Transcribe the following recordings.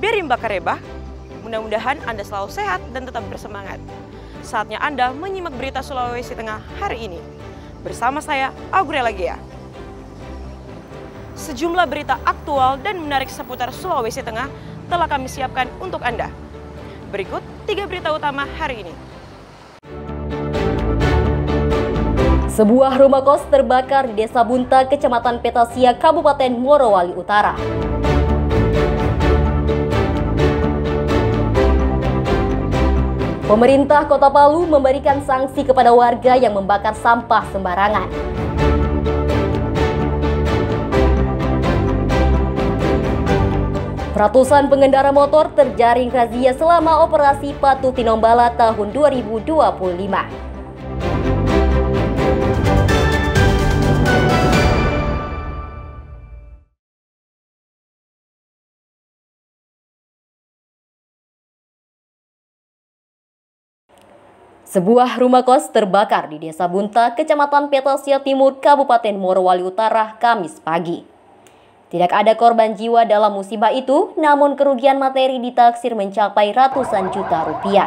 Berimba Karebah, mudah-mudahan Anda selalu sehat dan tetap bersemangat. Saatnya Anda menyimak berita Sulawesi Tengah hari ini. Bersama saya, Aurela Gea. Sejumlah berita aktual dan menarik seputar Sulawesi Tengah telah kami siapkan untuk Anda. Berikut 3 berita utama hari ini. Sebuah rumah kos terbakar di Desa Bunta, Kecamatan Petasia, Kabupaten Morowali Utara. Pemerintah Kota Palu memberikan sanksi kepada warga yang membakar sampah sembarangan. Ratusan pengendara motor terjaring razia selama operasi Patuh Tinombala tahun 2025. Sebuah rumah kos terbakar di Desa Bunta, Kecamatan Petasia Timur, Kabupaten Morowali Utara, Kamis pagi. Tidak ada korban jiwa dalam musibah itu, namun kerugian materi ditaksir mencapai ratusan juta rupiah.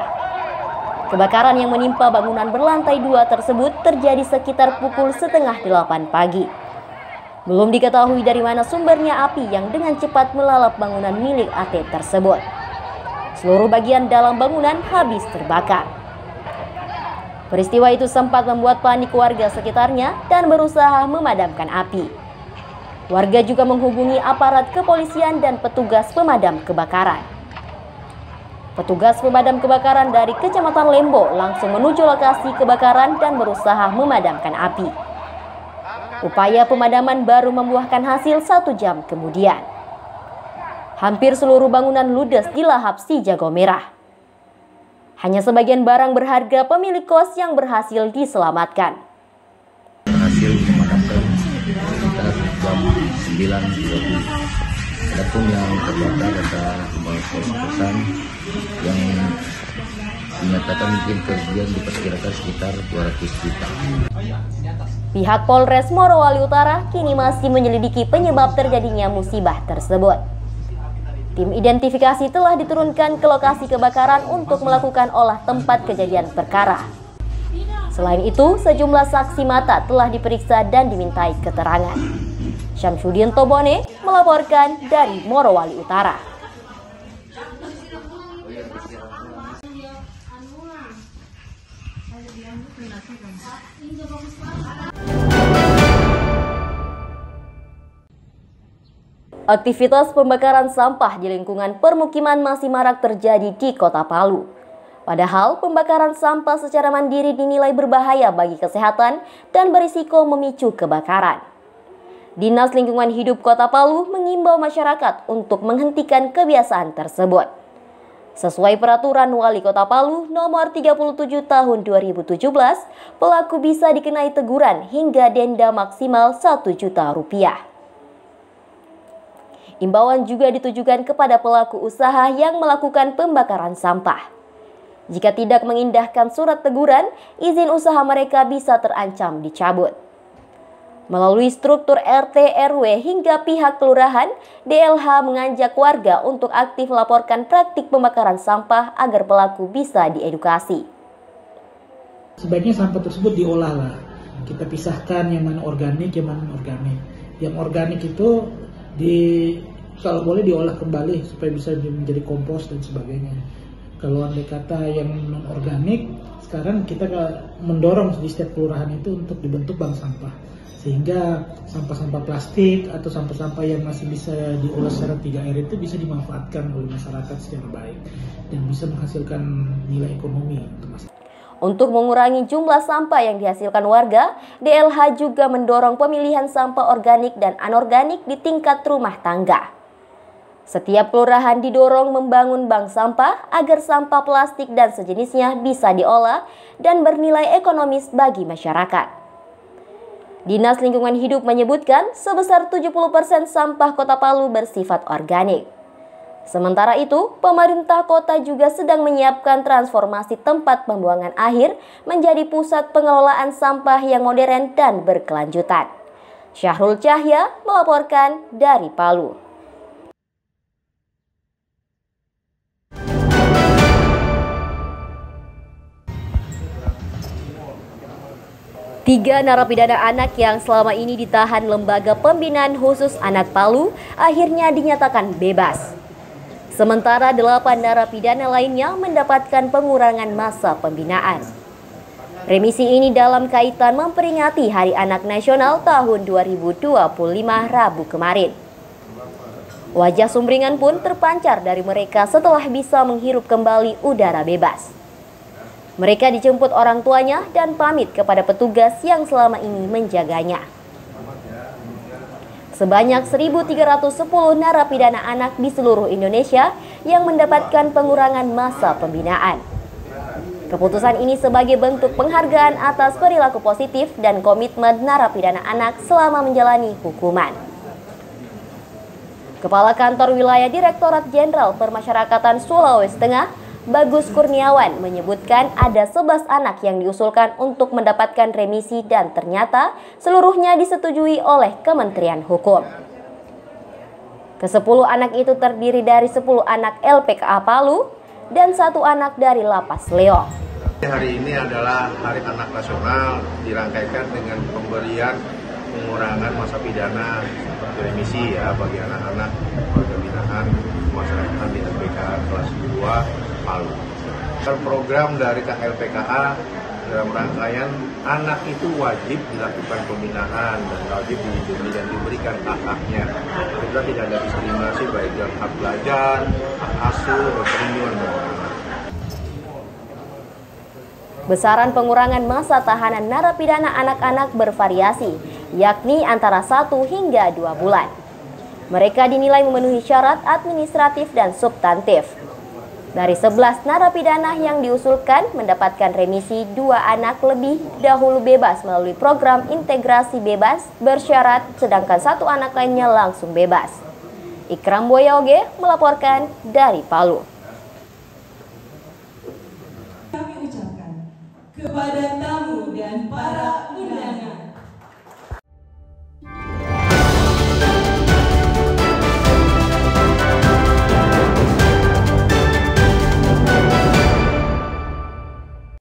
Kebakaran yang menimpa bangunan berlantai 2 tersebut terjadi sekitar pukul setengah 8 pagi. Belum diketahui dari mana sumbernya api yang dengan cepat melalap bangunan milik AT tersebut. Seluruh bagian dalam bangunan habis terbakar. Peristiwa itu sempat membuat panik warga sekitarnya dan berusaha memadamkan api. Warga juga menghubungi aparat kepolisian dan petugas pemadam kebakaran. Petugas pemadam kebakaran dari Kecamatan Lembo langsung menuju lokasi kebakaran dan berusaha memadamkan api. Upaya pemadaman baru membuahkan hasil 1 jam kemudian. Hampir seluruh bangunan ludes dilahap si jago merah. Hanya sebagian barang berharga pemilik kos yang berhasil diselamatkan. Berhasil memadamkan sekitar jam 9.20. Adapun yang terbakar ada kos-kosan yang dinyatakan mungkin kerugian diperkirakan sekitar 200 juta. Pihak Polres Morowali Utara kini masih menyelidiki penyebab terjadinya musibah tersebut. Tim identifikasi telah diturunkan ke lokasi kebakaran untuk melakukan olah tempat kejadian perkara. Selain itu, sejumlah saksi mata telah diperiksa dan dimintai keterangan. Syamsuddin Tobone melaporkan dari Morowali Utara. Aktivitas pembakaran sampah di lingkungan permukiman masih marak terjadi di Kota Palu. Padahal pembakaran sampah secara mandiri dinilai berbahaya bagi kesehatan dan berisiko memicu kebakaran. Dinas Lingkungan Hidup Kota Palu mengimbau masyarakat untuk menghentikan kebiasaan tersebut. Sesuai peraturan Wali Kota Palu nomor 37 tahun 2017, pelaku bisa dikenai teguran hingga denda maksimal 1 juta rupiah. Imbauan juga ditujukan kepada pelaku usaha yang melakukan pembakaran sampah. Jika tidak mengindahkan surat teguran, izin usaha mereka bisa terancam dicabut. Melalui struktur RT, RW hingga pihak kelurahan, DLH mengajak warga untuk aktif melaporkan praktik pembakaran sampah agar pelaku bisa diedukasi. Sebaiknya sampah tersebut diolah lah. Kita pisahkan yang mana organik, yang mana non-organik. Yang organik itu kalau boleh diolah kembali supaya bisa menjadi kompos dan sebagainya. Kalau andai kata yang non organik, sekarang kita mendorong di setiap kelurahan itu untuk dibentuk bank sampah, sehingga sampah-sampah plastik atau sampah-sampah yang masih bisa diolah secara 3R itu bisa dimanfaatkan oleh masyarakat secara baik dan bisa menghasilkan nilai ekonomi untuk masyarakat. Untuk mengurangi jumlah sampah yang dihasilkan warga, DLH juga mendorong pemilihan sampah organik dan anorganik di tingkat rumah tangga. Setiap kelurahan didorong membangun bank sampah agar sampah plastik dan sejenisnya bisa diolah dan bernilai ekonomis bagi masyarakat. Dinas Lingkungan Hidup menyebutkan sebesar 70% sampah Kota Palu bersifat organik. Sementara itu, pemerintah kota juga sedang menyiapkan transformasi tempat pembuangan akhir menjadi pusat pengelolaan sampah yang modern dan berkelanjutan. Syahrul Cahya melaporkan dari Palu. 3 narapidana anak yang selama ini ditahan Lembaga Pembinaan Khusus Anak Palu akhirnya dinyatakan bebas. Sementara 8 narapidana lainnya mendapatkan pengurangan masa pembinaan. Remisi ini dalam kaitan memperingati Hari Anak Nasional tahun 2025 Rabu kemarin. Wajah sumringah pun terpancar dari mereka setelah bisa menghirup kembali udara bebas. Mereka dijemput orang tuanya dan pamit kepada petugas yang selama ini menjaganya. Sebanyak 1.310 narapidana anak di seluruh Indonesia yang mendapatkan pengurangan masa pembinaan. Keputusan ini sebagai bentuk penghargaan atas perilaku positif dan komitmen narapidana anak selama menjalani hukuman. Kepala Kantor Wilayah Direktorat Jenderal Permasyarakatan Sulawesi Tengah, Bagus Kurniawan, menyebutkan ada 11 anak yang diusulkan untuk mendapatkan remisi dan ternyata seluruhnya disetujui oleh Kementerian Hukum. Ke-10 anak itu terdiri dari 10 anak LPKA Palu dan 1 anak dari Lapas Leong. Hari ini adalah Hari Anak Nasional, dirangkaikan dengan pemberian pengurangan masa pidana seperti remisi ya bagi anak-anak warga binaan masyarakat di LPKA kelas 2 Palu. Program dari KLPKA dalam rangkaian anak itu wajib dilakukan pembinaan dan wajib dilindungi dan diberikan hak-haknya. Kita tidak ada diskriminasi baik dalam hak belajar, hak asuh, dan perlindungan anak. Besaran pengurangan masa tahanan narapidana anak-anak bervariasi, yakni antara 1 hingga 2 bulan. Mereka dinilai memenuhi syarat administratif dan substantif. Dari 11 narapidana yang diusulkan mendapatkan remisi, 2 anak lebih dahulu bebas melalui program integrasi bebas bersyarat, sedangkan 1 anak lainnya langsung bebas. Ikram Boyoge melaporkan dari Palu. Kami ucapkan kepada tamu dan para